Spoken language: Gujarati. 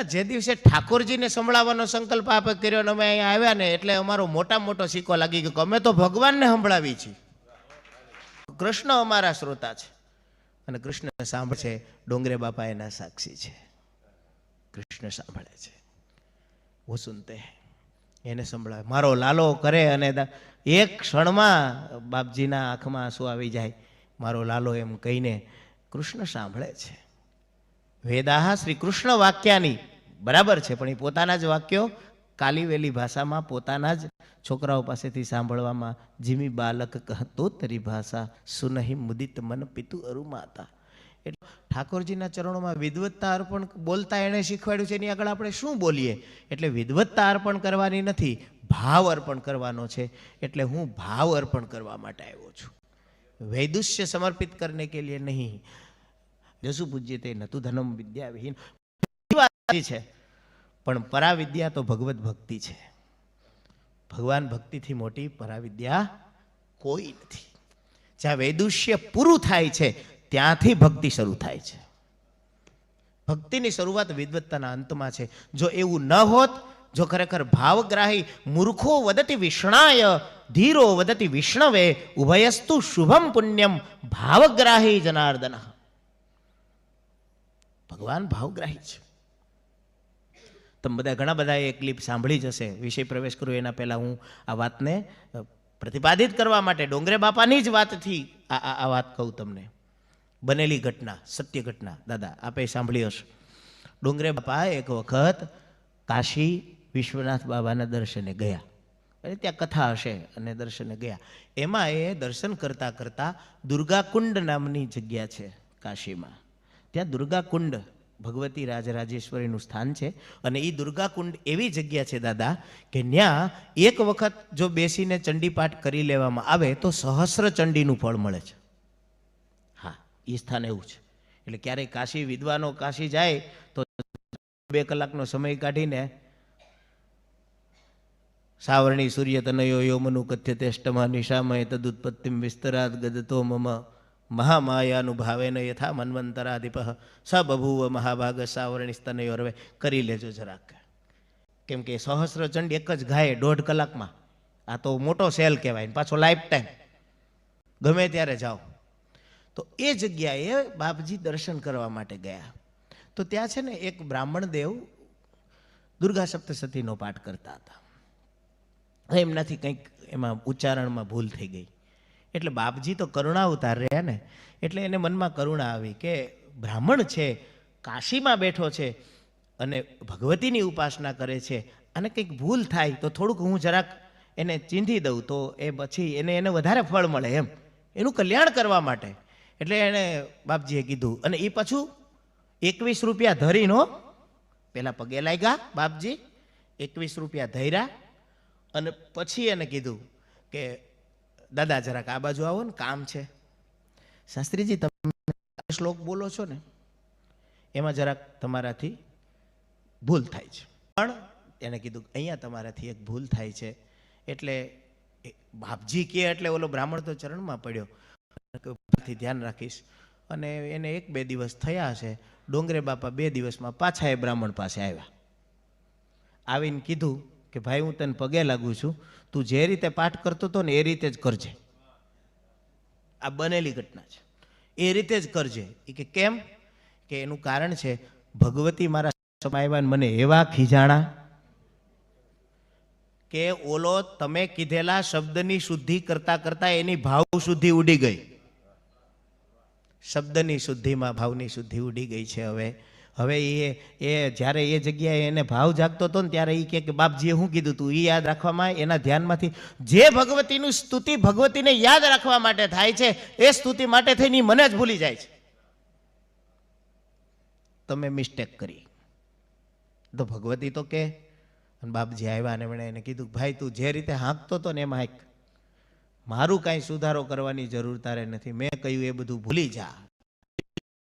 જે દિવસે ઠાકોરજીને સંભળાવવાનો સંકલ્પ આપે કર્યો અને અમે અહીંયા આવ્યા ને એટલે અમારો મોટો સિક્કો લાગી ગયો કે અમે તો ભગવાનને સંભળાવી છીએ. કૃષ્ણ અમારા શ્રોતા છે અને કૃષ્ણ સાંભળે છે. ડોંગરે બાપા એના સાક્ષી છે. કૃષ્ણ સાંભળે છે. વો સુનતે એને સંભળાવે. મારો લાલો કરે અને એક ક્ષણમાં બાપજીના આંખમાં આંસુ આવી જાય. મારો લાલો એમ કહીને કૃષ્ણ સાંભળે છે. વેદાહ શ્રી કૃષ્ણ વાક્યાની બરાબર છે, પણ એ પોતાના જ વાક્યો કાલીવેલી ભાષામાં પોતાના જ છોકરાઓ પાસેથી સાંભળવામાં જીમી બાલક કહતો તરી ભાષા સુનહી મુદિત મન પિતુ અરુમાતા. એટલે ઠાકોરજીના ચરણોમાં વિદવત્તા અર્પણ બોલતા એણે શીખવાડ્યું છે. એની આગળ આપણે શું બોલીએ? એટલે વિદવત્તા અર્પણ કરવાની નથી, ભાવ અર્પણ કરવાનો છે. એટલે હું ભાવ અર્પણ કરવા માટે આવ્યો છું, વૈદુષ્ય સમર્પિત કરને કે લીએ નહીં. જસુ પૂજ્ય તે નતું ધનમ વિદ્યા વિહીન છે, પણ પરાવિદ્યા તો ભગવત ભક્તિ છે. ભગવાન ભક્તિથી મોટી પરાવિદ્યા કોઈ નથી. જ્યાં વૈદુષ્ય પૂરું થાય છે ત્યાંથી ભક્તિ શરૂ થાય છે. ભક્તિની શરૂઆત વિદવત્તાના અંતમાં છે. જો એવું ન હોત, જો ખરેખર ભાવગ્રાહી મૂર્ખો વદતિ વિષ્ણાય ધીરો વદતિ વિષ્ણવે ઉભયસ્તુ શુભમ પુણ્યમ ભાવગ્રાહી જનાર્દન. ભગવાન ભાવગ્રાહી છે. તમે બધા ઘણા બધા એ ક્લિપ સાંભળી જશે. વિષય પ્રવેશ કરું એના પહેલાં હું આ વાતને પ્રતિપાદિત કરવા માટે ડોંગરે બાપાની જ વાતથી આ વાત કહું તમને. બનેલી ઘટના, સત્ય ઘટના. દાદા આપે સાંભળી હશે. ડોંગરે બાપા એક વખત કાશી વિશ્વનાથ બાબાના દર્શને ગયા. એટલે ત્યાં કથા હશે અને દર્શને ગયા. એમાં એ દર્શન કરતાં કરતાં દુર્ગાકુંડ નામની જગ્યા છે કાશીમાં. ત્યાં દુર્ગાકુંડ ભગવતી રાજરાજેશ્વરીનું સ્થાન છે. અને એ દુર્ગાકુંડ એવી જગ્યા છે દાદા કે ત્યાં એક વખત જો બેસીને ચંડીપાઠ કરી લેવામાં આવે તો સહસ્ર ચંડીનું ફળ મળે છે. હા, એ સ્થાન એવું છે. એટલે ક્યારેય કાશી વિદ્વાનો કાશી જાય તો 2 કલાકનો સમય કાઢીને સાવરણી સૂર્ય તનયો યોમનું કથ્યતેષ્ટમા નિશામય તદુત્પત્તિમ વિસ્તરાત ગદતો મમ મહામાયાનુભાવેન યથા મન્વંતરાધિપ સ બભૂવ મહાભાગ સાવરણી સ્તનયો રવે. કરી લેજો જરાક, કેમ કે સહસ્ર ચંડ એક જ ગાય 1.5 કલાકમાં. આ તો મોટો સેલ કહેવાય, પાછો લાઈફ ટાઈમ, ગમે ત્યારે જાઓ. તો એ જગ્યાએ બાપજી દર્શન કરવા માટે ગયા. તો ત્યાં છે ને એક બ્રાહ્મણ દેવ દુર્ગા સપ્તશતીનો પાઠ કરતા હતા. એમનાથી કંઈક એમાં ઉચ્ચારણમાં ભૂલ થઈ ગઈ. એટલે બાપજી તો કરુણા અવતાર રહ્યા ને, એટલે એને મનમાં કરુણા આવી કે બ્રાહ્મણ છે, કાશીમાં બેઠો છે અને ભગવતીની ઉપાસના કરે છે, અને કંઈક ભૂલ થાય તો થોડુંક હું જરાક એને ચીંધી દઉં તો એ પછી એને વધારે ફળ મળે, એમ એનું કલ્યાણ કરવા માટે. એટલે એણે બાપજીએ કીધું. અને એ પાછું 21 રૂપિયા ધરીનો, પહેલાં પગે લાગ્યા બાપજી, 21 રૂપિયા ધર્યા અને પછી એને કીધું કે દાદા જરાક આ બાજુ આવો ને, કામ છે. શાસ્ત્રીજી તમે શ્લોક બોલો છો ને એમાં જરાક તમારાથી ભૂલ થાય છે. પણ એને કીધું અહીંયા તમારાથી એક ભૂલ થાય છે. એટલે બાપજી કહે એટલે ઓલો બ્રાહ્મણ તો ચરણમાં પડ્યો, ધ્યાન રાખીશ. અને એને 1-2 દિવસ થયા હશે. ડોંગરે બાપા 2 દિવસમાં પાછા એ બ્રાહ્મણ પાસે આવ્યા. આવીને કીધું કે ભાઈ હું તને પગે લાગુ છું, તું જે રીતે પાઠ કરતો હતો ને એ રીતે જ કરજે. આ બનેલી ઘટના છે, એ રીતે જ કરજે. એ કે કેમ? કે એનું કારણ છે ભગવતી મારા આવ્યા ને મને એવા ખીજાણા કે ઓલો તમે કીધેલા શબ્દની શુદ્ધિ કરતા કરતા એની ભાવ શુદ્ધિ ઉડી ગઈ. શબ્દની શુદ્ધિમાં ભાવની શુદ્ધિ ઉડી ગઈ છે. હવે એ જ્યારે એ જગ્યાએ એને ભાવ જાગતો હતો ને ત્યારે એ કે બાપજીએ શું કીધું તું એ યાદ રાખવામાં એના ધ્યાનમાંથી જે ભગવતીનું સ્તુતિ ભગવતીને યાદ રાખવા માટે થાય છે એ સ્તુતિ માટે થઈને મને જ ભૂલી જાય છે. તમે મિસ્ટેક કરી તો ભગવતી તો કે. અને બાપજી આવ્યા અને એમણે એને કીધું ભાઈ તું જે રીતે હાંકતો હતો ને એમાં મારું કાંઈ સુધારો કરવાની જરૂર તારે નથી. મેં કહ્યું એ બધું ભૂલી જા.